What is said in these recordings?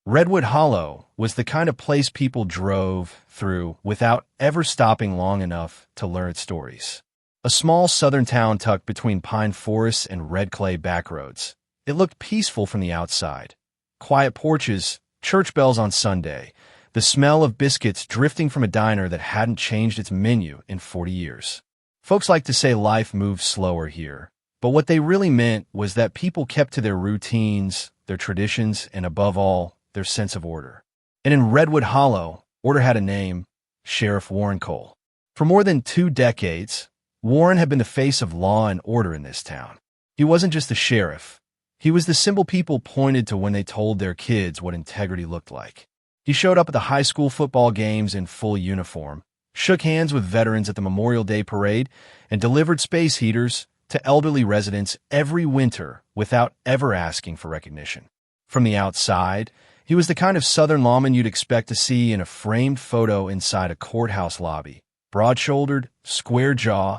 Redwood Hollow was the kind of place people drove through without ever stopping long enough to learn its stories. A small southern town tucked between pine forests and red clay backroads. It looked peaceful from the outside. Quiet porches, church bells on Sunday, the smell of biscuits drifting from a diner that hadn't changed its menu in 40 years. Folks like to say life moves slower here, but what they really meant was that people kept to their routines, their traditions, and above all, their sense of order. And in Redwood Hollow, order had a name: Sheriff Warren Cole. For more than 2 decades, Warren had been the face of law and order in this town. He wasn't just the sheriff. He was the symbol people pointed to when they told their kids what integrity looked like. He showed up at the high school football games in full uniform, shook hands with veterans at the Memorial Day parade, and delivered space heaters to elderly residents every winter without ever asking for recognition. From the outside, he was the kind of Southern lawman you'd expect to see in a framed photo inside a courthouse lobby. Broad-shouldered, square jaw,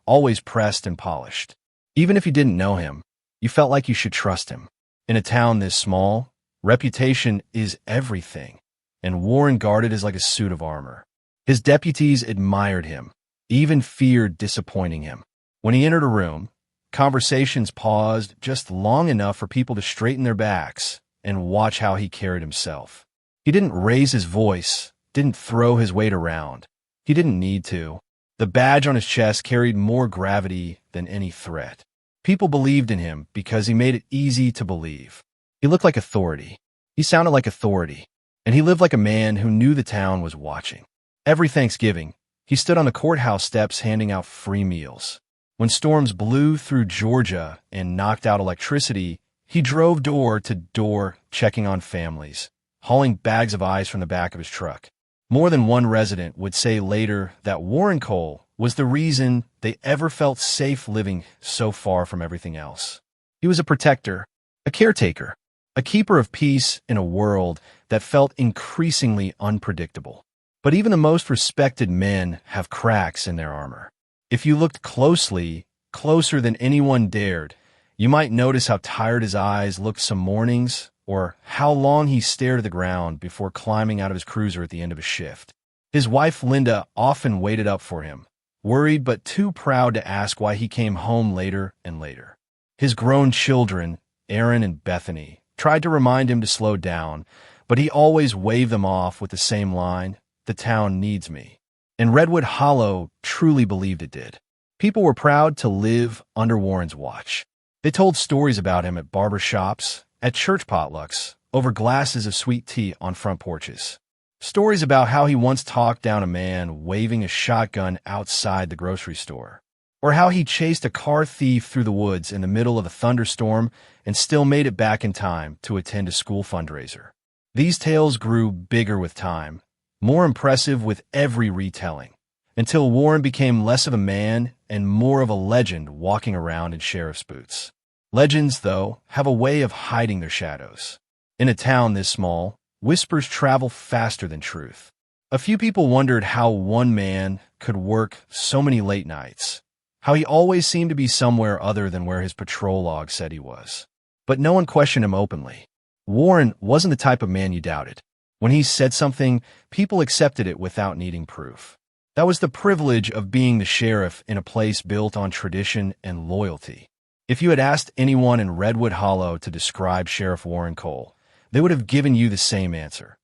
always pressed and polished. Even if you didn't know him, you felt like you should trust him. In a town this small, reputation is everything, and Warren guarded is like a suit of armor. His deputies admired him, even feared disappointing him. When he entered a room, conversations paused just long enough for people to straighten their backs and watch how he carried himself. He didn't raise his voice, didn't throw his weight around. He didn't need to. The badge on his chest carried more gravity than any threat. People believed in him because he made it easy to believe. He looked like authority. He sounded like authority. And he lived like a man who knew the town was watching. Every Thanksgiving, he stood on the courthouse steps handing out free meals. When storms blew through Georgia and knocked out electricity, he drove door to door checking on families, hauling bags of ice from the back of his truck. More than one resident would say later that Warren Cole was the reason they ever felt safe living so far from everything else. He was a protector, a caretaker, a keeper of peace in a world that felt increasingly unpredictable. But even the most respected men have cracks in their armor. If you looked closely, closer than anyone dared, you might notice how tired his eyes looked some mornings, or how long he stared at the ground before climbing out of his cruiser at the end of a shift. His wife Linda often waited up for him, worried but too proud to ask why he came home later and later. His grown children, Aaron and Bethany, tried to remind him to slow down, but he always waved them off with the same line: "The town needs me." And Redwood Hollow truly believed it did. People were proud to live under Warren's watch. They told stories about him at barber shops, at church potlucks, over glasses of sweet tea on front porches. Stories about how he once talked down a man waving a shotgun outside the grocery store, or how he chased a car thief through the woods in the middle of a thunderstorm and still made it back in time to attend a school fundraiser. These tales grew bigger with time, more impressive with every retelling, until Warren became less of a man and more of a legend walking around in sheriff's boots. Legends, though, have a way of hiding their shadows. In a town this small, whispers travel faster than truth. A few people wondered how one man could work so many late nights, how he always seemed to be somewhere other than where his patrol log said he was. But no one questioned him openly. Warren wasn't the type of man you doubted. When he said something, people accepted it without needing proof. That was the privilege of being the sheriff in a place built on tradition and loyalty. If you had asked anyone in Redwood Hollow to describe Sheriff Warren Cole, they would have given you the same answer.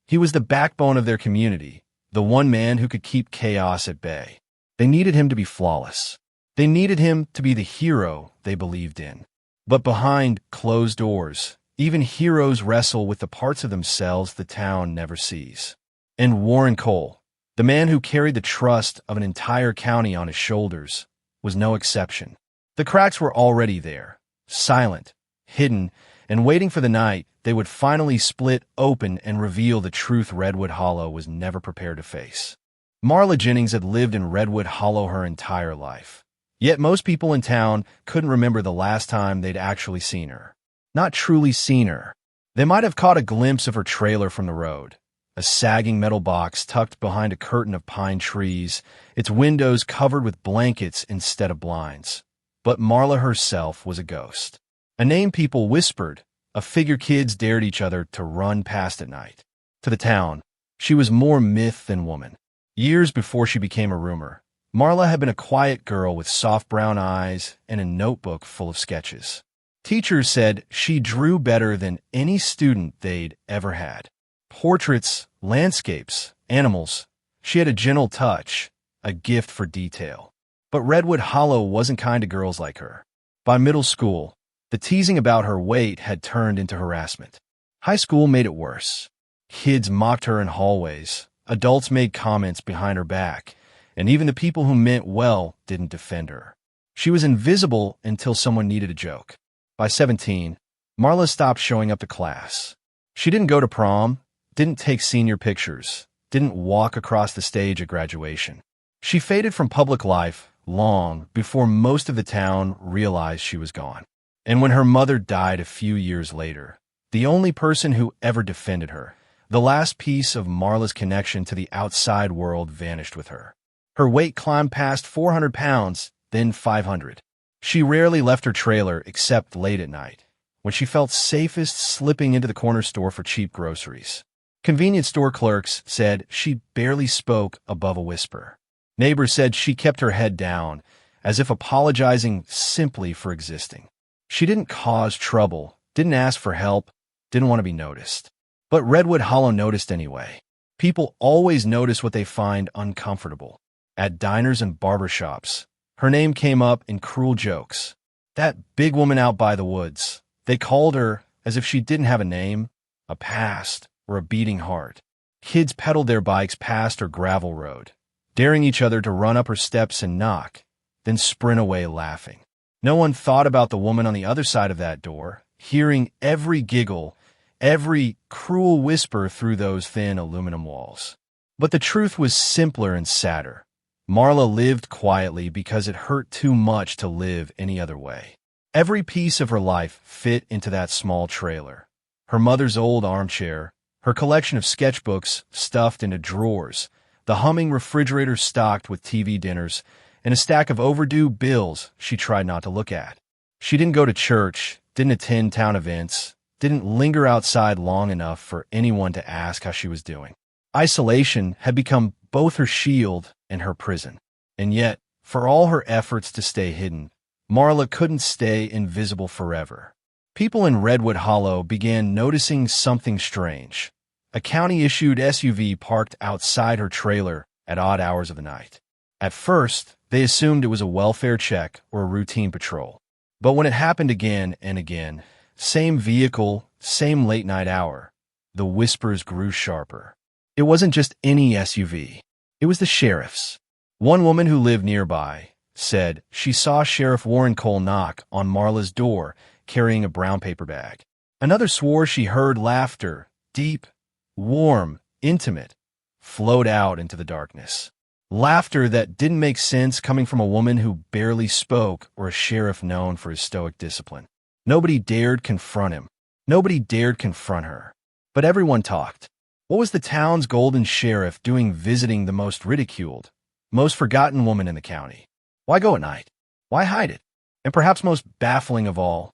He was the backbone of their community, the one man who could keep chaos at bay. They needed him to be flawless. They needed him to be the hero they believed in. But behind closed doors, even heroes wrestle with the parts of themselves the town never sees. And Warren Cole, the man who carried the trust of an entire county on his shoulders, was no exception. The cracks were already there, silent, hidden, and waiting for the night they would finally split open and reveal the truth Redwood Hollow was never prepared to face. Marla Jennings had lived in Redwood Hollow her entire life. Yet most people in town couldn't remember the last time they'd actually seen her. Not truly seen her. They might have caught a glimpse of her trailer from the road, a sagging metal box tucked behind a curtain of pine trees, its windows covered with blankets instead of blinds. But Marla herself was a ghost. A name people whispered a figure kids dared each other to run past at night. To the town, she was more myth than woman. Years before she became a rumor, Marla had been a quiet girl with soft brown eyes and a notebook full of sketches. Teachers said she drew better than any student they'd ever had. Portraits, landscapes, animals. She had a gentle touch, a gift for detail. But Redwood Hollow wasn't kind to girls like her. By middle school, the teasing about her weight had turned into harassment. High school made it worse. Kids mocked her in hallways, adults made comments behind her back, and even the people who meant well didn't defend her. She was invisible until someone needed a joke. By 17, Marla stopped showing up to class. She didn't go to prom, didn't take senior pictures, didn't walk across the stage at graduation. She faded from public life long before most of the town realized she was gone. And when her mother died a few years later, the only person who ever defended her, the last piece of Marla's connection to the outside world, vanished with her. Her weight climbed past 400 pounds, then 500. She rarely left her trailer except late at night, when she felt safest slipping into the corner store for cheap groceries. Convenience store clerks said she barely spoke above a whisper. Neighbors said she kept her head down, as if apologizing simply for existing. She didn't cause trouble, didn't ask for help, didn't want to be noticed. But Redwood Hollow noticed anyway. People always notice what they find uncomfortable. At diners and barbershops, her name came up in cruel jokes. That big woman out by the woods. They called her as if she didn't have a name, a past, or a beating heart. Kids pedaled their bikes past her gravel road, daring each other to run up her steps and knock, then sprint away laughing. No one thought about the woman on the other side of that door, hearing every giggle, every cruel whisper through those thin aluminum walls. But the truth was simpler and sadder. Marla lived quietly because it hurt too much to live any other way. Every piece of her life fit into that small trailer. Her mother's old armchair, her collection of sketchbooks stuffed into drawers, the humming refrigerator stocked with TV dinners, and a stack of overdue bills she tried not to look at. She didn't go to church, didn't attend town events, didn't linger outside long enough for anyone to ask how she was doing. Isolation had become both her shield and her prison. And yet, for all her efforts to stay hidden, Marla couldn't stay invisible forever. People in Redwood Hollow began noticing something strange. A county-issued SUV parked outside her trailer at odd hours of the night. At first, they assumed it was a welfare check or a routine patrol. But when it happened again and again, same vehicle, same late-night hour, the whispers grew sharper. It wasn't just any SUV. It was the sheriff's. One woman who lived nearby said she saw Sheriff Warren Cole knock on Marla's door carrying a brown paper bag. Another swore she heard laughter, deep, warm, intimate, flowed out into the darkness. Laughter that didn't make sense coming from a woman who barely spoke or a sheriff known for his stoic discipline. Nobody dared confront him. Nobody dared confront her. But everyone talked. What was the town's golden sheriff doing visiting the most ridiculed, most forgotten woman in the county? Why go at night? Why hide it? And perhaps most baffling of all,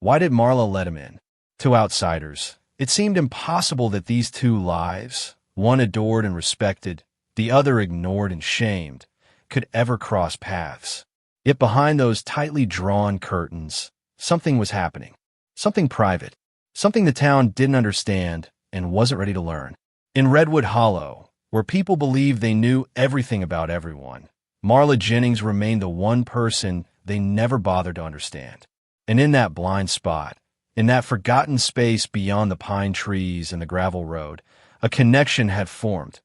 why did Marla let him in? To outsiders, it seemed impossible that these two lives, one adored and respected, the other ignored and shamed, could ever cross paths. Yet behind those tightly drawn curtains, something was happening. Something private. Something the town didn't understand and wasn't ready to learn. In Redwood Hollow, where people believed they knew everything about everyone, Marla Jennings remained the one person they never bothered to understand. And in that blind spot, in that forgotten space beyond the pine trees and the gravel road, a connection had formed.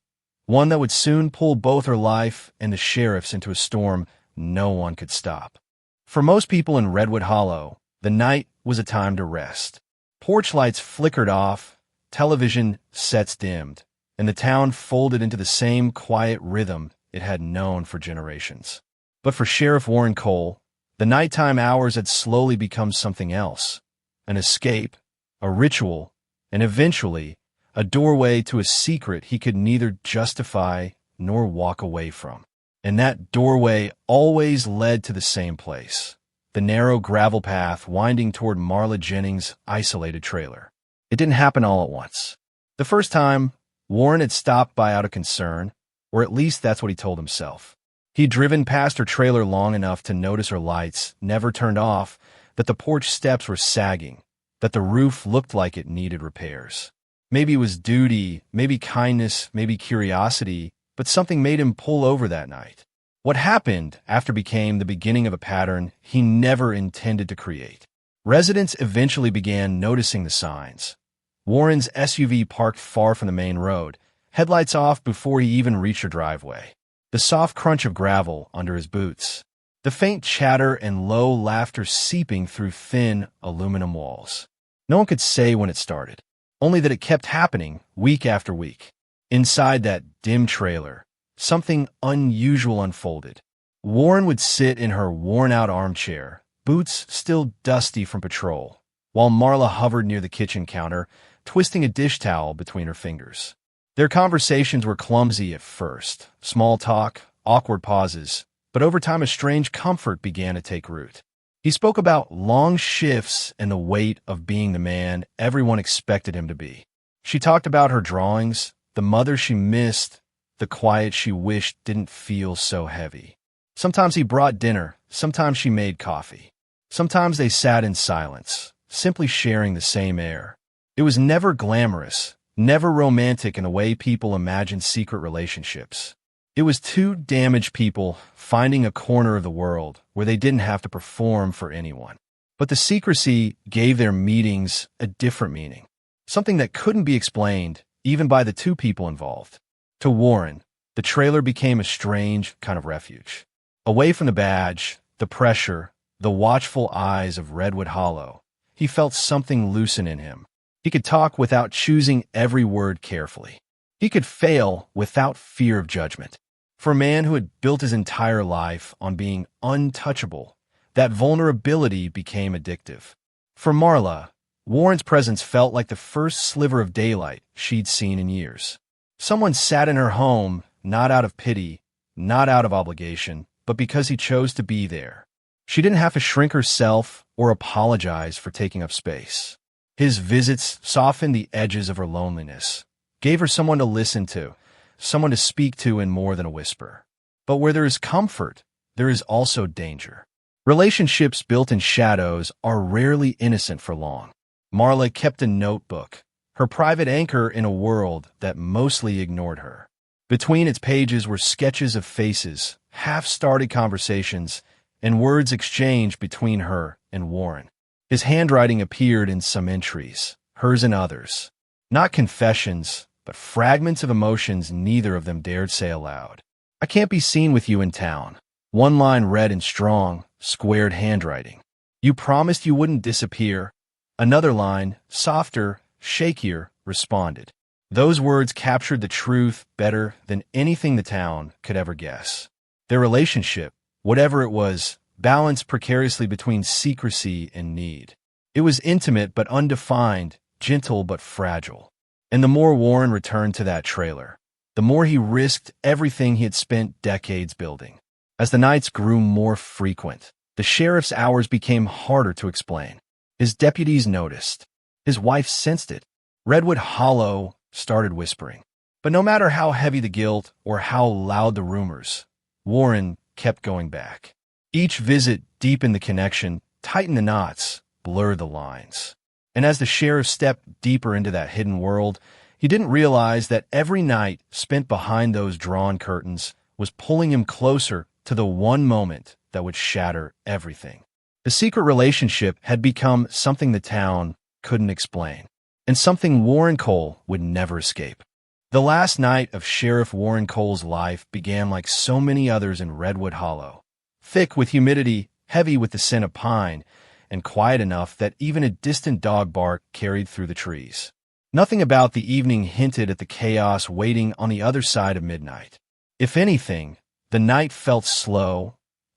One that would soon pull both her life and the sheriff's into a storm no one could stop. For most people in Redwood Hollow, the night was a time to rest. Porch lights flickered off, television sets dimmed, and the town folded into the same quiet rhythm it had known for generations. But for Sheriff Warren Cole, the nighttime hours had slowly become something else, an escape, a ritual, and eventually a doorway to a secret he could neither justify nor walk away from. And that doorway always led to the same place, the narrow gravel path winding toward Marla Jennings' isolated trailer. It didn't happen all at once. The first time, Warren had stopped by out of concern, or at least that's what he told himself. He'd driven past her trailer long enough to notice her lights never turned off, that the porch steps were sagging, that the roof looked like it needed repairs. Maybe it was duty, maybe kindness, maybe curiosity, but something made him pull over that night. What happened after became the beginning of a pattern he never intended to create. Residents eventually began noticing the signs. Warren's SUV parked far from the main road, headlights off before he even reached her driveway. The soft crunch of gravel under his boots. The faint chatter and low laughter seeping through thin aluminum walls. No one could say when it started, only that it kept happening week after week. Inside that dim trailer, something unusual unfolded. Warren would sit in her worn-out armchair, boots still dusty from patrol, while Marla hovered near the kitchen counter, twisting a dish towel between her fingers. Their conversations were clumsy at first, small talk, awkward pauses, but over time a strange comfort began to take root. He spoke about long shifts and the weight of being the man everyone expected him to be. She talked about her drawings, the mother she missed, the quiet she wished didn't feel so heavy. Sometimes he brought dinner, sometimes she made coffee. Sometimes they sat in silence, simply sharing the same air. It was never glamorous, never romantic in the way people imagine secret relationships. It was two damaged people finding a corner of the world where they didn't have to perform for anyone. But the secrecy gave their meetings a different meaning, something that couldn't be explained even by the two people involved. To Warren, the trailer became a strange kind of refuge. Away from the badge, the pressure, the watchful eyes of Redwood Hollow, he felt something loosen in him. He could talk without choosing every word carefully. He could fail without fear of judgment. For a man who had built his entire life on being untouchable, that vulnerability became addictive. For Marla, Warren's presence felt like the first sliver of daylight she'd seen in years. Someone sat in her home, not out of pity, not out of obligation, but because he chose to be there. She didn't have to shrink herself or apologize for taking up space. His visits softened the edges of her loneliness, gave her someone to listen to, someone to speak to in more than a whisper. But where there is comfort, there is also danger. Relationships built in shadows are rarely innocent for long. Marla kept a notebook, her private anchor in a world that mostly ignored her. Between its pages were sketches of faces, half-started conversations, and words exchanged between her and Warren. His handwriting appeared in some entries, hers in others. Not confessions, but fragments of emotions neither of them dared say aloud. "I can't be seen with you in town." One line read in strong, squared handwriting. "You promised you wouldn't disappear." Another line, softer, shakier, responded. Those words captured the truth better than anything the town could ever guess. Their relationship, whatever it was, balanced precariously between secrecy and need. It was intimate but undefined, gentle but fragile. And the more Warren returned to that trailer, the more he risked everything he had spent decades building. As the nights grew more frequent, the sheriff's hours became harder to explain. His deputies noticed. His wife sensed it. Redwood Hollow started whispering. But no matter how heavy the guilt or how loud the rumors, Warren kept going back. Each visit deepened the connection, tightened the knots, blurred the lines. And as the sheriff stepped deeper into that hidden world, he didn't realize that every night spent behind those drawn curtains was pulling him closer to the one moment that would shatter everything. The secret relationship had become something the town couldn't explain, and something Warren Cole would never escape. The last night of Sheriff Warren Cole's life began like so many others in Redwood Hollow. Thick with humidity, heavy with the scent of pine, and quiet enough that even a distant dog bark carried through the trees. Nothing about the evening hinted at the chaos waiting on the other side of midnight. If anything, the night felt slow,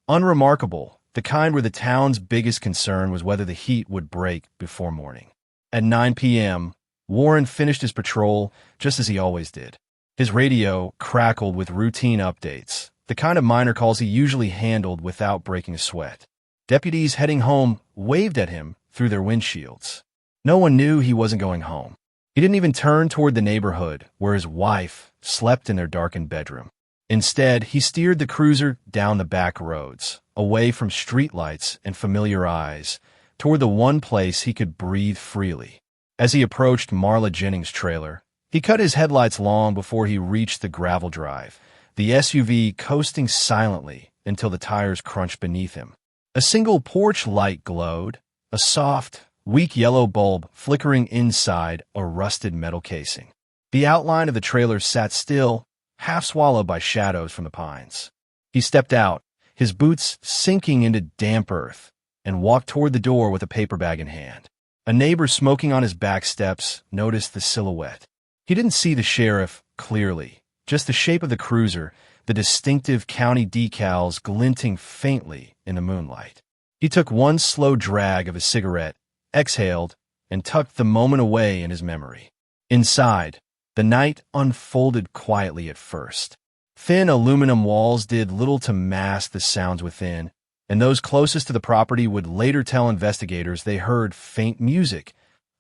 unremarkable, the kind where the town's biggest concern was whether the heat would break before morning. At 9 p.m., Warren finished his patrol just as he always did. His radio crackled with routine updates, the kind of minor calls he usually handled without breaking a sweat. Deputies heading home waved at him through their windshields. No one knew he wasn't going home. He didn't even turn toward the neighborhood where his wife slept in their darkened bedroom. Instead, he steered the cruiser down the back roads, away from streetlights and familiar eyes, toward the one place he could breathe freely. As he approached Marla Jennings' trailer, he cut his headlights long before he reached the gravel drive, the SUV coasting silently until the tires crunched beneath him. A single porch light glowed, a soft, weak yellow bulb flickering inside a rusted metal casing. The outline of the trailer sat still, half swallowed by shadows from the pines. He stepped out, his boots sinking into damp earth, and walked toward the door with a paper bag in hand. A neighbor smoking on his back steps noticed the silhouette. He didn't see the sheriff clearly, just the shape of the cruiser, the distinctive county decals glinting faintly in the moonlight. He took one slow drag of his cigarette, exhaled, and tucked the moment away in his memory. Inside, the night unfolded quietly at first. Thin aluminum walls did little to mask the sounds within, and those closest to the property would later tell investigators they heard faint music,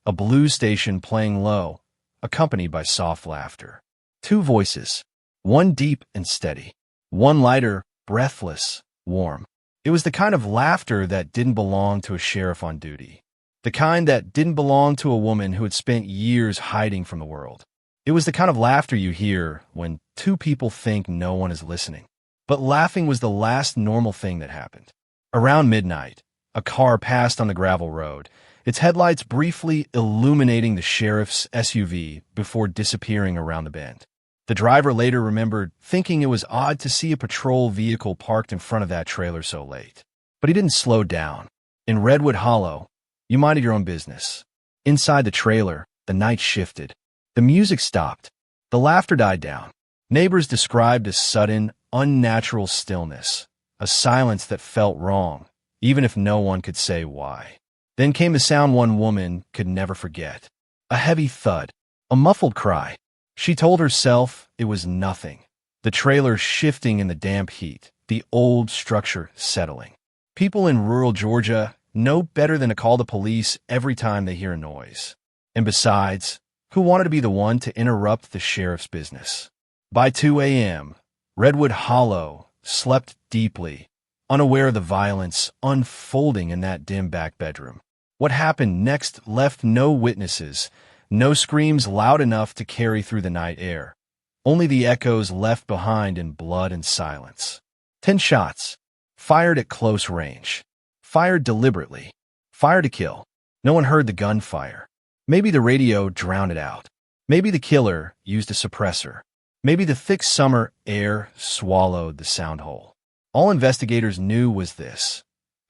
a blues station playing low, accompanied by soft laughter. Two voices, one deep and steady, one lighter, breathless, warm. It was the kind of laughter that didn't belong to a sheriff on duty, the kind that didn't belong to a woman who had spent years hiding from the world. It was the kind of laughter you hear when two people think no one is listening. But laughing was the last normal thing that happened. Around midnight, a car passed on the gravel road, its headlights briefly illuminating the sheriff's SUV before disappearing around the bend. The driver later remembered thinking it was odd to see a patrol vehicle parked in front of that trailer so late. But he didn't slow down. In Redwood Hollow, you minded your own business. Inside the trailer, the night shifted. The music stopped. The laughter died down. Neighbors described a sudden, unnatural stillness, a silence that felt wrong, even if no one could say why. Then came the sound one woman could never forget. A heavy thud, a muffled cry. She told herself it was nothing. The trailer shifting in the damp heat, the old structure settling. People in rural Georgia know better than to call the police every time they hear a noise. And besides, who wanted to be the one to interrupt the sheriff's business? By 2 a.m., Redwood Hollow slept deeply, unaware of the violence unfolding in that dim back bedroom. What happened next left no witnesses, no screams loud enough to carry through the night air, only the echoes left behind in blood and silence. 10 shots, fired at close range, fired deliberately, fired to kill. No one heard the gunfire. Maybe the radio drowned it out. Maybe the killer used a suppressor. Maybe the thick summer air swallowed the sound hole. All investigators knew was this: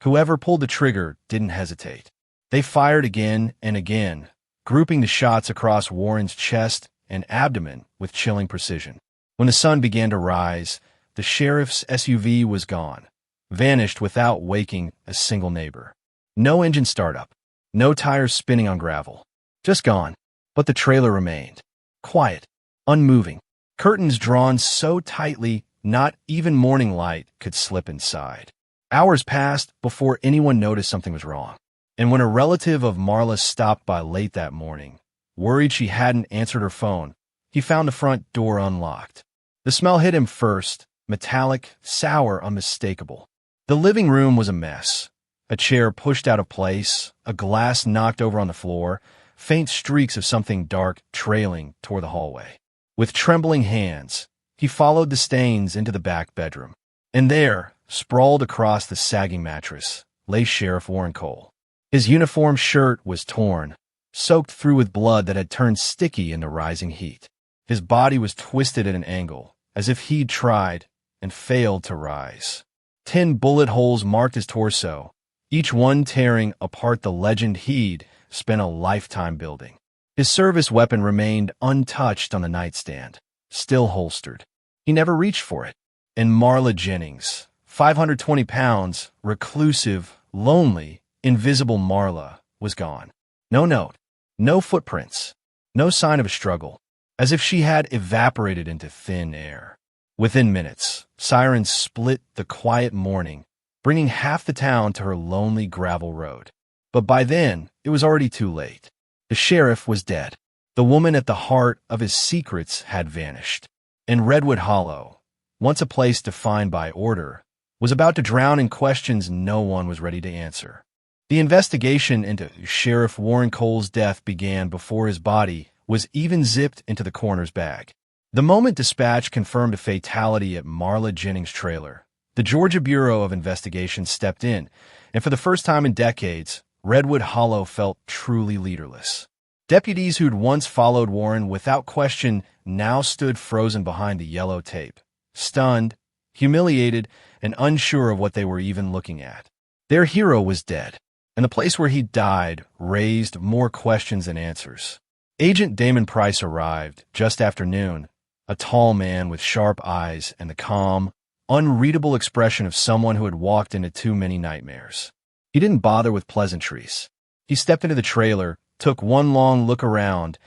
whoever pulled the trigger didn't hesitate. They fired again and again, grouping the shots across Warren's chest and abdomen with chilling precision. When the sun began to rise, the sheriff's SUV was gone, vanished without waking a single neighbor. No engine startup, no tires spinning on gravel. Just gone. But the trailer remained. Quiet, unmoving. Curtains drawn so tightly, not even morning light could slip inside. Hours passed before anyone noticed something was wrong. And when a relative of Marla stopped by late that morning, worried she hadn't answered her phone, he found the front door unlocked. The smell hit him first, metallic, sour, unmistakable. The living room was a mess. A chair pushed out of place, a glass knocked over on the floor, faint streaks of something dark trailing toward the hallway. With trembling hands, he followed the stains into the back bedroom. And there, sprawled across the sagging mattress, lay Sheriff Warren Cole. His uniform shirt was torn, soaked through with blood that had turned sticky in the rising heat. His body was twisted at an angle, as if he'd tried and failed to rise. 10 bullet holes marked his torso, each one tearing apart the legend he'd spent a lifetime building. His service weapon remained untouched on the nightstand, still holstered. He never reached for it. And Marla Jennings, 520 pounds, reclusive, lonely, invisible Marla, was gone. No note, no footprints, no sign of a struggle, as if she had evaporated into thin air. Within minutes, sirens split the quiet morning, bringing half the town to her lonely gravel road. But by then, it was already too late. The sheriff was dead. The woman at the heart of his secrets had vanished. And Redwood Hollow, once a place defined by order, was about to drown in questions no one was ready to answer. The investigation into Sheriff Warren Cole's death began before his body was even zipped into the coroner's bag. The moment dispatch confirmed a fatality at Marla Jennings' trailer, the Georgia Bureau of Investigation stepped in, and for the first time in decades, Redwood Hollow felt truly leaderless. Deputies who'd once followed Warren without question now stood frozen behind the yellow tape, stunned, humiliated, and unsure of what they were even looking at. Their hero was dead, and the place where he died raised more questions than answers. Agent Damon Price arrived just after noon, a tall man with sharp eyes and the calm, unreadable expression of someone who had walked into too many nightmares. He didn't bother with pleasantries. He stepped into the trailer, took one long look around,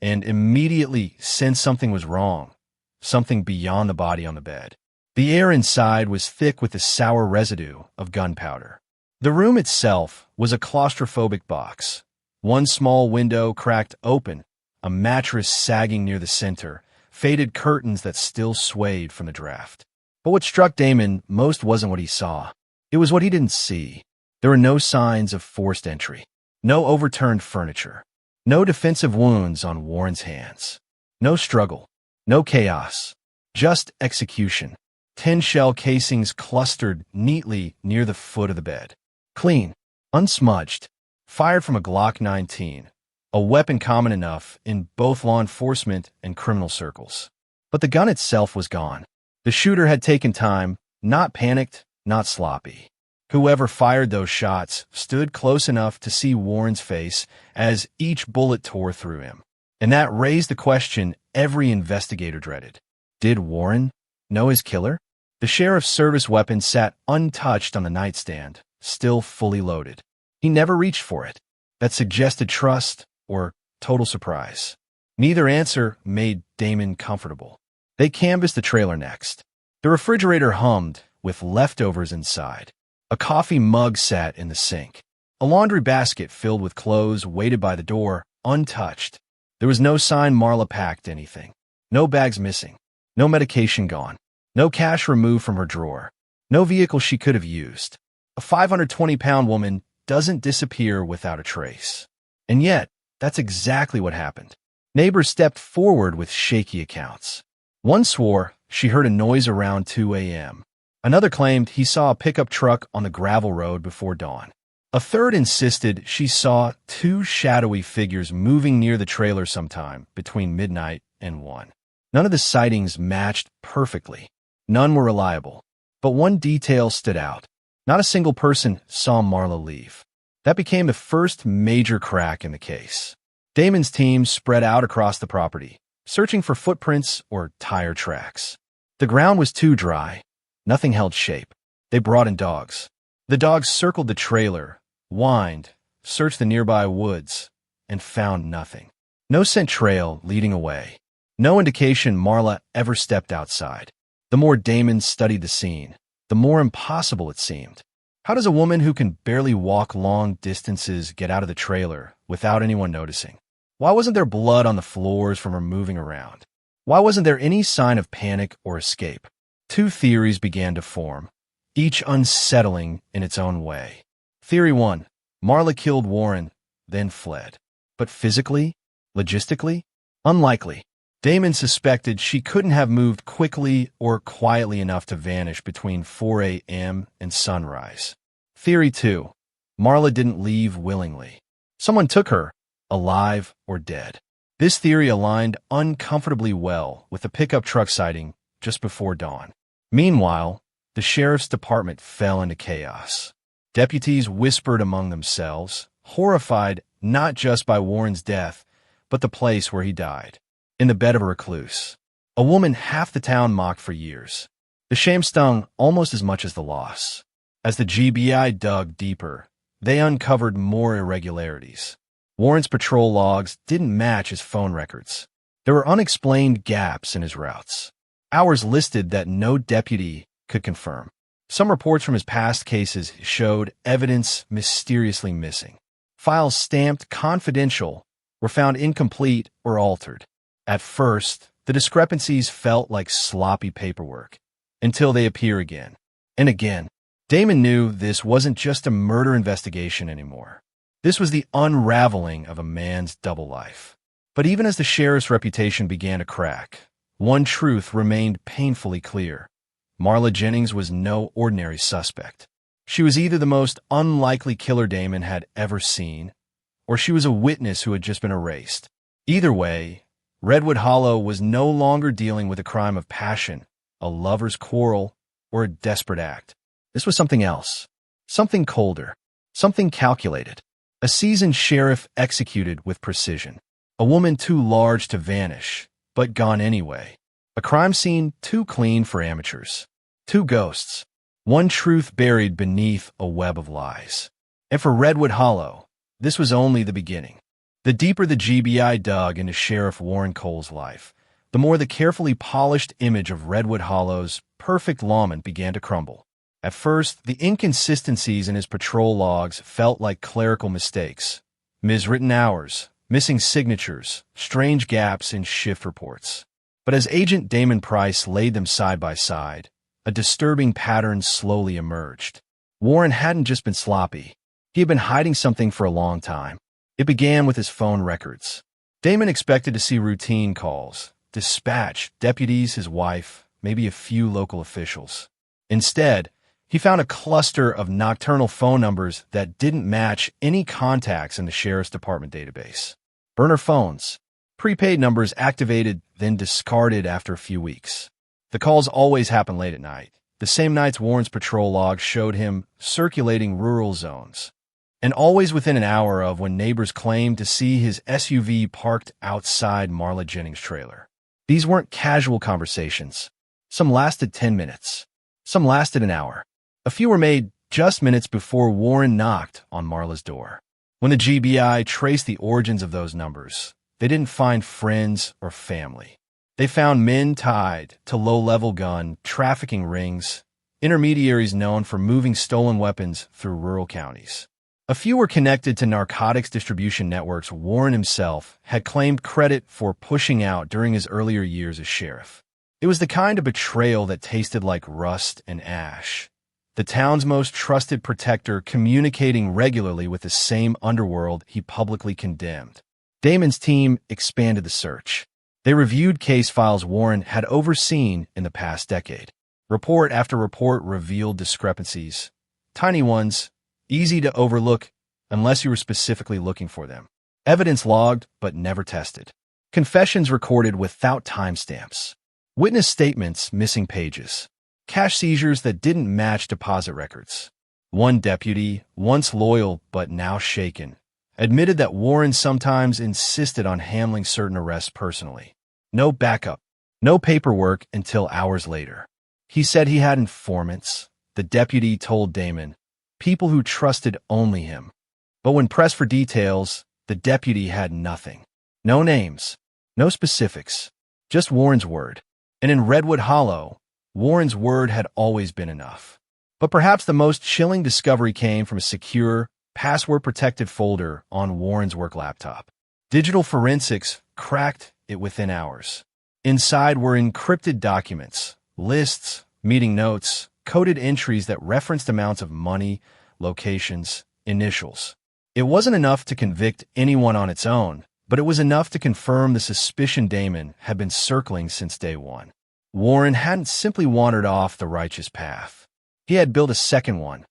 and immediately sensed something was wrong, something beyond the body on the bed. The air inside was thick with the sour residue of gunpowder. The room itself was a claustrophobic box. One small window cracked open, a mattress sagging near the center, faded curtains that still swayed from the draft. But what struck Damon most wasn't what he saw. It was what he didn't see. There were no signs of forced entry, no overturned furniture, no defensive wounds on Warren's hands, no struggle, no chaos, just execution. 10 shell casings clustered neatly near the foot of the bed. Clean, unsmudged, fired from a Glock 19, a weapon common enough in both law enforcement and criminal circles. But the gun itself was gone. The shooter had taken time, not panicked, not sloppy. Whoever fired those shots stood close enough to see Warren's face as each bullet tore through him. And that raised the question every investigator dreaded. Did Warren know his killer? The sheriff's service weapon sat untouched on the nightstand, still fully loaded. He never reached for it. That suggested trust or total surprise. Neither answer made Damon comfortable. They canvassed the trailer next. The refrigerator hummed with leftovers inside. A coffee mug sat in the sink. A laundry basket filled with clothes waited by the door, untouched. There was no sign Marla packed anything. No bags missing. No medication gone. No cash removed from her drawer. No vehicle she could have used. A 520-pound woman doesn't disappear without a trace. And yet, that's exactly what happened. Neighbors stepped forward with shaky accounts. One swore she heard a noise around 2 a.m. Another claimed he saw a pickup truck on the gravel road before dawn. A third insisted she saw 2 shadowy figures moving near the trailer sometime between midnight and 1. None of the sightings matched perfectly. None were reliable. But one detail stood out. Not a single person saw Marla leave. That became the first major crack in the case. Damon's team spread out across the property, searching for footprints or tire tracks. The ground was too dry. Nothing held shape. They brought in dogs. The dogs circled the trailer, whined, searched the nearby woods, and found nothing. No scent trail leading away. No indication Marla ever stepped outside. The more Damon studied the scene, the more impossible it seemed. How does a woman who can barely walk long distances get out of the trailer without anyone noticing? Why wasn't there blood on the floors from her moving around? Why wasn't there any sign of panic or escape? 2 theories began to form, each unsettling in its own way. Theory 1, Marla killed Warren, then fled. But physically? Logistically? Unlikely. Damon suspected she couldn't have moved quickly or quietly enough to vanish between 4 a.m. and sunrise. Theory 2, Marla didn't leave willingly. Someone took her, alive or dead. This theory aligned uncomfortably well with the pickup truck sighting just before dawn. Meanwhile, the sheriff's department fell into chaos. Deputies whispered among themselves, horrified not just by Warren's death, but the place where he died. In the bed of a recluse. A woman half the town mocked for years. The shame stung almost as much as the loss. As the GBI dug deeper, they uncovered more irregularities. Warren's patrol logs didn't match his phone records. There were unexplained gaps in his routes. Hours listed that no deputy could confirm. Some reports from his past cases showed evidence mysteriously missing. Files stamped confidential were found incomplete or altered. At first, the discrepancies felt like sloppy paperwork, until they appear again and again. Damon knew this wasn't just a murder investigation anymore. This was the unraveling of a man's double life. But even as the sheriff's reputation began to crack, one truth remained painfully clear. Marla Jennings was no ordinary suspect. She was either the most unlikely killer Damon had ever seen, or she was a witness who had just been erased. Either way, Redwood Hollow was no longer dealing with a crime of passion, a lover's quarrel, or a desperate act. This was something else, something colder, something calculated. A seasoned sheriff executed with precision. A woman too large to vanish, but gone anyway. A crime scene too clean for amateurs. Two ghosts. One truth buried beneath a web of lies. And for Redwood Hollow, this was only the beginning. The deeper the GBI dug into Sheriff Warren Cole's life, the more the carefully polished image of Redwood Hollow's perfect lawman began to crumble. At first, the inconsistencies in his patrol logs felt like clerical mistakes. Miswritten hours, missing signatures, strange gaps in shift reports. But as Agent Damon Price laid them side by side, a disturbing pattern slowly emerged. Warren hadn't just been sloppy. He had been hiding something for a long time. It began with his phone records. Damon expected to see routine calls, dispatch, deputies, his wife, maybe a few local officials. Instead, he found a cluster of nocturnal phone numbers that didn't match any contacts in the sheriff's department database. Burner phones, prepaid numbers activated, then discarded after a few weeks. The calls always happened late at night. The same nights Warren's patrol logs showed him circulating rural zones, and always within an hour of when neighbors claimed to see his SUV parked outside Marla Jennings' trailer. These weren't casual conversations. Some lasted 10 minutes. Some lasted an hour. A few were made just minutes before Warren knocked on Marla's door. When the GBI traced the origins of those numbers, they didn't find friends or family. They found men tied to low-level gun trafficking rings, intermediaries known for moving stolen weapons through rural counties. A few were connected to narcotics distribution networks Warren himself had claimed credit for pushing out during his earlier years as sheriff. It was the kind of betrayal that tasted like rust and ash. The town's most trusted protector communicating regularly with the same underworld he publicly condemned. Damon's team expanded the search. They reviewed case files Warren had overseen in the past decade. Report after report revealed discrepancies. Tiny ones, easy to overlook unless you were specifically looking for them. Evidence logged but never tested. Confessions recorded without timestamps. Witness statements missing pages. Cash seizures that didn't match deposit records. One deputy, once loyal but now shaken, admitted that Warren sometimes insisted on handling certain arrests personally. No backup, no paperwork until hours later. He said he had informants, the deputy told Damon, people who trusted only him. But when pressed for details, the deputy had nothing. No names, no specifics, just Warren's word. And in Redwood Hollow, Warren's word had always been enough. But perhaps the most chilling discovery came from a secure, password-protected folder on Warren's work laptop. Digital forensics cracked it within hours. Inside were encrypted documents, lists, meeting notes, coded entries that referenced amounts of money, locations, initials. It wasn't enough to convict anyone on its own, but it was enough to confirm the suspicion Damon had been circling since day one. Warren hadn't simply wandered off the righteous path. He had built a second one,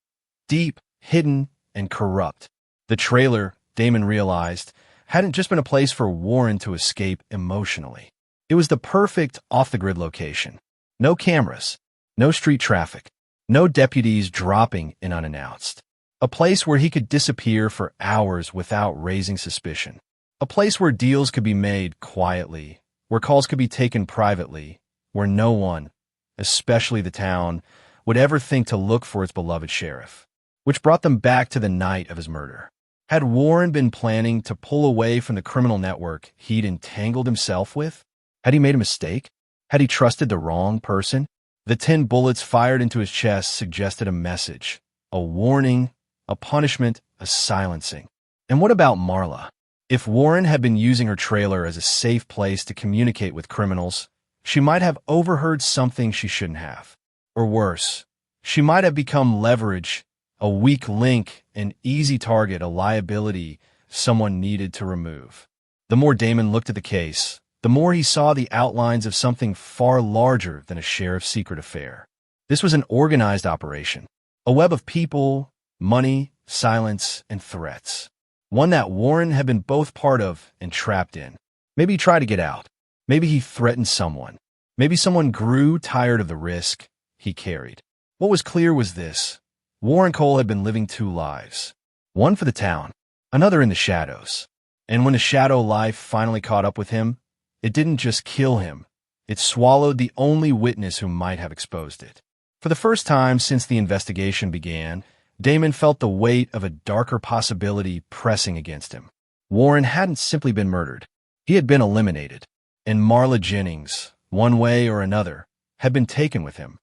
deep, hidden, and corrupt. The trailer, Damon realized, hadn't just been a place for Warren to escape emotionally. It was the perfect off-the-grid location. No cameras, no street traffic, no deputies dropping in unannounced. A place where he could disappear for hours without raising suspicion. A place where deals could be made quietly, where calls could be taken privately, where no one, especially the town, would ever think to look for its beloved sheriff. Which brought them back to the night of his murder. Had Warren been planning to pull away from the criminal network he'd entangled himself with? Had he made a mistake? Had he trusted the wrong person? The 10 bullets fired into his chest suggested a message, a warning, a punishment, a silencing. And what about Marla? If Warren had been using her trailer as a safe place to communicate with criminals, she might have overheard something she shouldn't have. Or worse, she might have become leverage, a weak link, an easy target, a liability someone needed to remove. The more Damon looked at the case, the more he saw the outlines of something far larger than a sheriff's secret affair. This was an organized operation, a web of people, money, silence, and threats. One that Warren had been both part of and trapped in. Maybe he tried to get out. Maybe he threatened someone. Maybe someone grew tired of the risk he carried. What was clear was this: Warren Cole had been living two lives. One for the town, another in the shadows. And when the shadow life finally caught up with him, it didn't just kill him. It swallowed the only witness who might have exposed it. For the first time since the investigation began, Damon felt the weight of a darker possibility pressing against him. Warren hadn't simply been murdered. He had been eliminated. And Marla Jennings, one way or another, had been taken with him.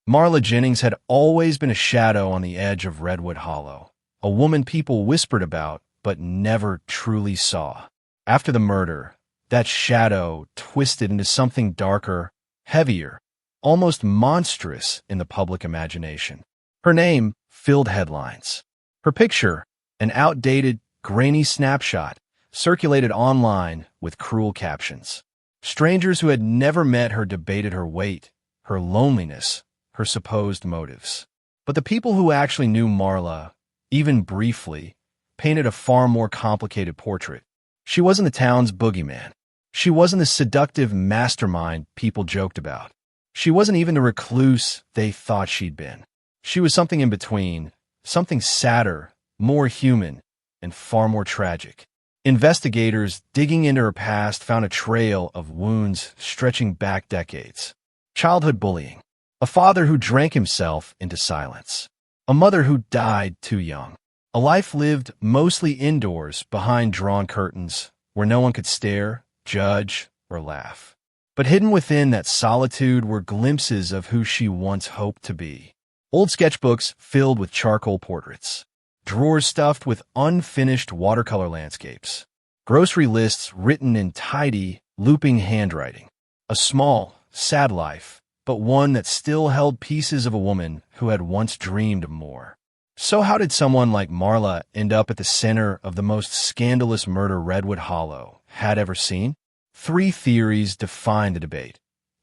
Marla Jennings had always been a shadow on the edge of Redwood Hollow, a woman people whispered about but never truly saw. After the murder, that shadow twisted into something darker, heavier, almost monstrous in the public imagination. Her name filled headlines. Her picture, an outdated, grainy snapshot, circulated online with cruel captions. Strangers who had never met her debated her weight, her loneliness, her supposed motives. But the people who actually knew Marla, even briefly, painted a far more complicated portrait. She wasn't the town's boogeyman. She wasn't the seductive mastermind people joked about. She wasn't even the recluse they thought she'd been. She was something in between, something sadder, more human, and far more tragic. Investigators digging into her past found a trail of wounds stretching back decades. Childhood bullying, a father who drank himself into silence, a mother who died too young, a life lived mostly indoors behind drawn curtains where no one could stare, judge, or laugh. But hidden within that solitude were glimpses of who she once hoped to be. Old sketchbooks filled with charcoal portraits, drawers stuffed with unfinished watercolor landscapes, grocery lists written in tidy, looping handwriting. A small, sad life, but one that still held pieces of a woman who had once dreamed of more. So how did someone like Marla end up at the center of the most scandalous murder Redwood Hollow had ever seen? 3 theories define the debate,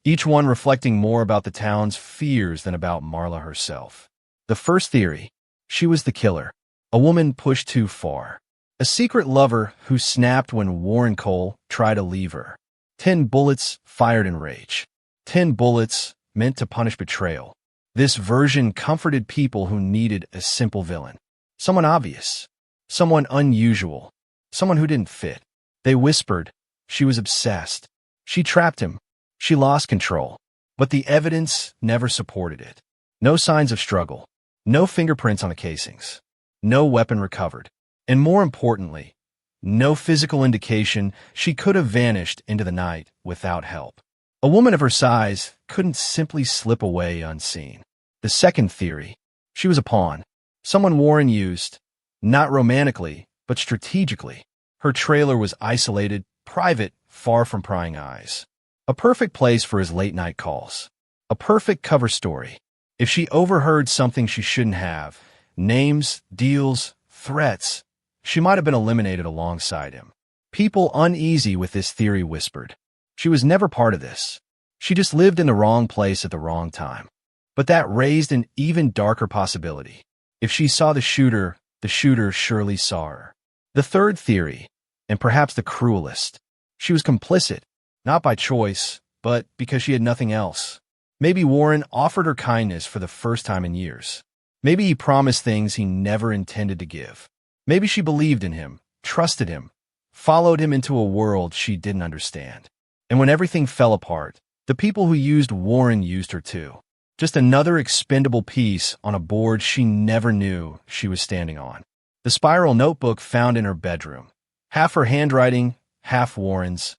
each one reflecting more about the town's fears than about Marla herself. The first theory: she was the killer, a woman pushed too far, a secret lover who snapped when Warren Cole tried to leave her. 10 bullets fired in rage. 10 bullets meant to punish betrayal. This version comforted people who needed a simple villain. Someone obvious. Someone unusual. Someone who didn't fit. They whispered. She was obsessed. She trapped him. She lost control. But the evidence never supported it. No signs of struggle. No fingerprints on the casings. No weapon recovered. And more importantly, no physical indication she could have vanished into the night without help. A woman of her size couldn't simply slip away unseen. The second theory: she was a pawn. Someone Warren used, not romantically, but strategically. Her trailer was isolated, private, far from prying eyes. A perfect place for his late-night calls. A perfect cover story. If she overheard something she shouldn't have, names, deals, threats, she might have been eliminated alongside him. People uneasy with this theory whispered. She was never part of this. She just lived in the wrong place at the wrong time. But that raised an even darker possibility. If she saw the shooter surely saw her. The third theory, and perhaps the cruelest: she was complicit, not by choice, but because she had nothing else. Maybe Warren offered her kindness for the first time in years. Maybe he promised things he never intended to give. Maybe she believed in him, trusted him, followed him into a world she didn't understand. And when everything fell apart, the people who used Warren used her too. Just another expendable piece on a board she never knew she was standing on. The spiral notebook found in her bedroom, half her handwriting, half Warren's,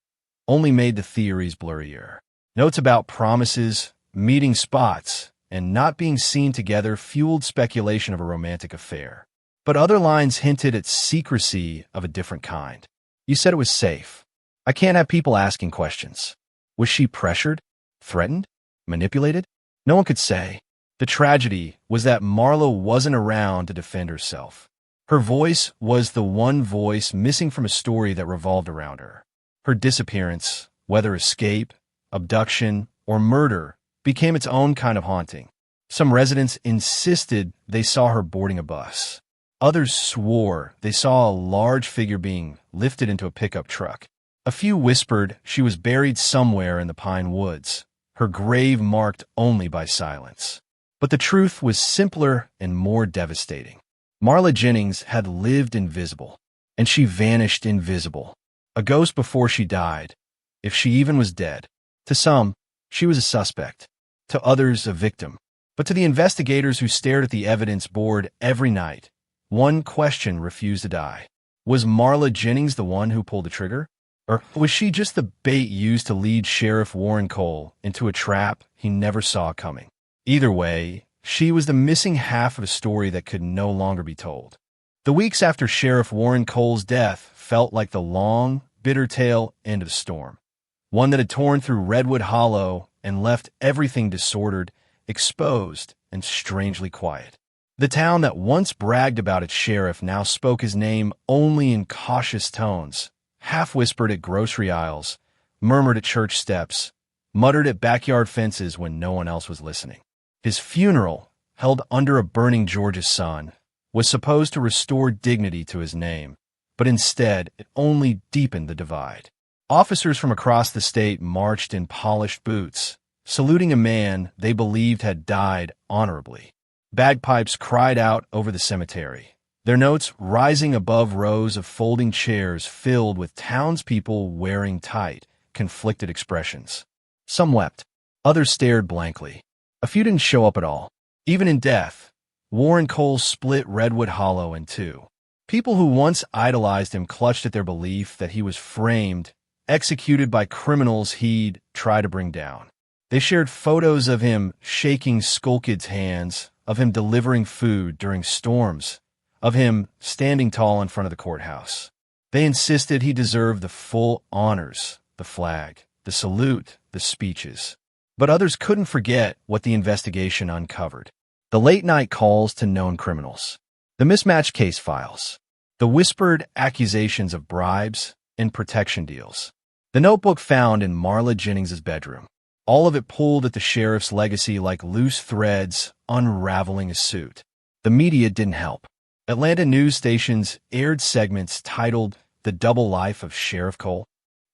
only made the theories blurrier. Notes about promises, meeting spots, and not being seen together fueled speculation of a romantic affair. But other lines hinted at secrecy of a different kind. You said it was safe. I can't have people asking questions. Was she pressured? Threatened? Manipulated? No one could say. The tragedy was that Marla wasn't around to defend herself. Her voice was the one voice missing from a story that revolved around her. Her disappearance, whether escape, abduction, or murder, became its own kind of haunting. Some residents insisted they saw her boarding a bus. Others swore they saw a large figure being lifted into a pickup truck. A few whispered she was buried somewhere in the pine woods, her grave marked only by silence. But the truth was simpler and more devastating. Marla Jennings had lived invisible, and she vanished invisible. A ghost before she died, if she even was dead. To some, she was a suspect. To others, a victim. But to the investigators who stared at the evidence board every night, one question refused to die. Was Marla Jennings the one who pulled the trigger? Or was she just the bait used to lead Sheriff Warren Cole into a trap he never saw coming? Either way, she was the missing half of a story that could no longer be told. The weeks after Sheriff Warren Cole's death felt like the long, bitter tail end of the storm, one that had torn through Redwood Hollow and left everything disordered, exposed, and strangely quiet. The town that once bragged about its sheriff now spoke his name only in cautious tones, half-whispered at grocery aisles, murmured at church steps, muttered at backyard fences when no one else was listening. His funeral, held under a burning Georgia sun, was supposed to restore dignity to his name, but instead it only deepened the divide. Officers from across the state marched in polished boots, saluting a man they believed had died honorably. Bagpipes cried out over the cemetery, their notes rising above rows of folding chairs filled with townspeople wearing tight, conflicted expressions. Some wept. Others stared blankly. A few didn't show up at all. Even in death, Warren Cole split Redwood Hollow in two. People who once idolized him clutched at their belief that he was framed, executed by criminals he'd try to bring down. They shared photos of him shaking school kids' hands, of him delivering food during storms, of him standing tall in front of the courthouse. They insisted he deserved the full honors, the flag, the salute, the speeches. But others couldn't forget what the investigation uncovered. The late-night calls to known criminals. The mismatched case files. The whispered accusations of bribes and protection deals. The notebook found in Marla Jennings' bedroom. All of it pulled at the sheriff's legacy like loose threads unraveling a suit. The media didn't help. Atlanta news stations aired segments titled The Double Life of Sheriff Cole.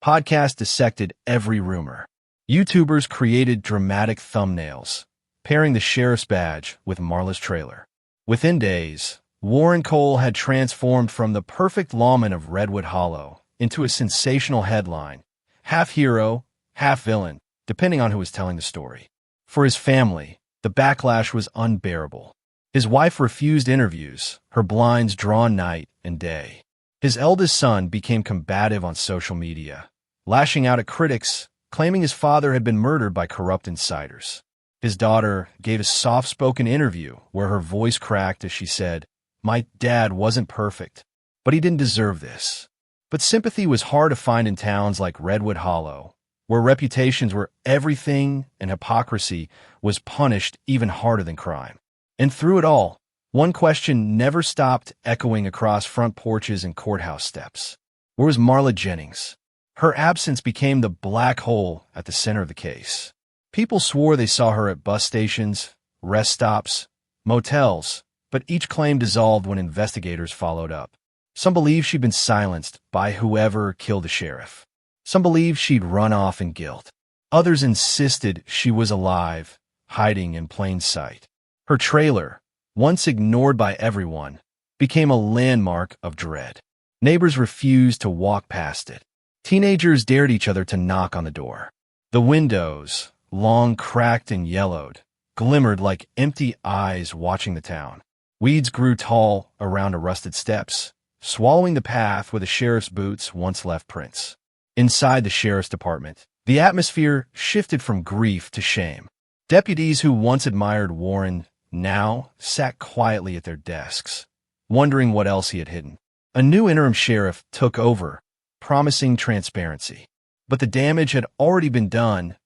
Podcasts dissected every rumor. YouTubers created dramatic thumbnails, pairing the sheriff's badge with Marla's trailer. Within days, Warren Cole had transformed from the perfect lawman of Redwood Hollow into a sensational headline, half hero, half villain, depending on who was telling the story. For his family, the backlash was unbearable. His wife refused interviews, her blinds drawn night and day. His eldest son became combative on social media, lashing out at critics, claiming his father had been murdered by corrupt insiders. His daughter gave a soft-spoken interview where her voice cracked as she said, "My dad wasn't perfect, but he didn't deserve this." But sympathy was hard to find in towns like Redwood Hollow, where reputations were everything and hypocrisy was punished even harder than crime. And through it all, one question never stopped echoing across front porches and courthouse steps. Where was Marla Jennings? Her absence became the black hole at the center of the case. People swore they saw her at bus stations, rest stops, motels, but each claim dissolved when investigators followed up. Some believed she'd been silenced by whoever killed the sheriff. Some believed she'd run off in guilt. Others insisted she was alive, hiding in plain sight. Her trailer, once ignored by everyone, became a landmark of dread. Neighbors refused to walk past it. Teenagers dared each other to knock on the door. The windows, long cracked and yellowed, glimmered like empty eyes watching the town. Weeds grew tall around the rusted steps, swallowing the path where the sheriff's boots once left prints. Inside the sheriff's department, the atmosphere shifted from grief to shame. Deputies who once admired Warren now sat quietly at their desks, wondering what else he had hidden. A new interim sheriff took over, promising transparency. But the damage had already been done.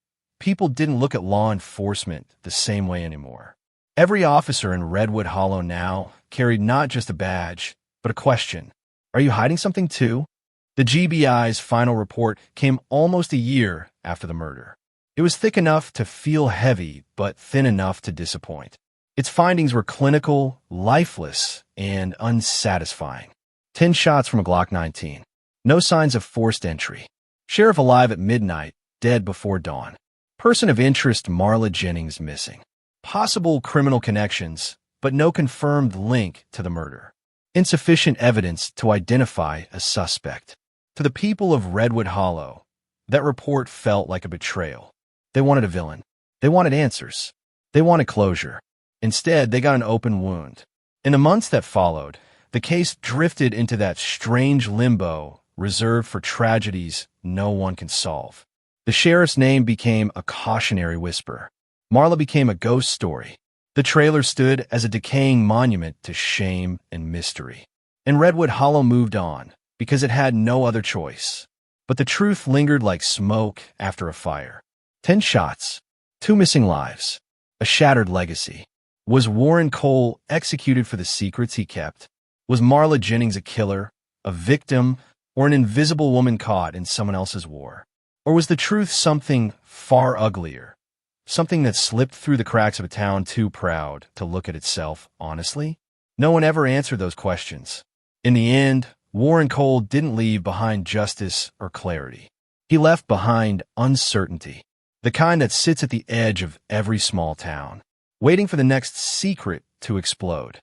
People didn't look at law enforcement the same way anymore. Every officer in Redwood Hollow now carried not just a badge, but a question. Are you hiding something too? The GBI's final report came almost a year after the murder. It was thick enough to feel heavy, but thin enough to disappoint. Its findings were clinical, lifeless, and unsatisfying. 10 shots from a Glock 19. No signs of forced entry. Sheriff alive at midnight, dead before dawn. Person of interest Marla Jennings missing. Possible criminal connections, but no confirmed link to the murder. Insufficient evidence to identify a suspect. To the people of Redwood Hollow, that report felt like a betrayal. They wanted a villain. They wanted answers. They wanted closure. Instead, they got an open wound. In the months that followed, the case drifted into that strange limbo reserved for tragedies no one can solve. The sheriff's name became a cautionary whisper. Marla became a ghost story. The trailer stood as a decaying monument to shame and mystery. And Redwood Hollow moved on, because it had no other choice. But the truth lingered like smoke after a fire. 10 shots, 2 missing lives, a shattered legacy. Was Warren Cole executed for the secrets he kept? Was Marla Jennings a killer, a victim, or an invisible woman caught in someone else's war? Or was the truth something far uglier? Something that slipped through the cracks of a town too proud to look at itself honestly? No one ever answered those questions. In the end, Warren Cole didn't leave behind justice or clarity. He left behind uncertainty, the kind that sits at the edge of every small town, waiting for the next secret to explode.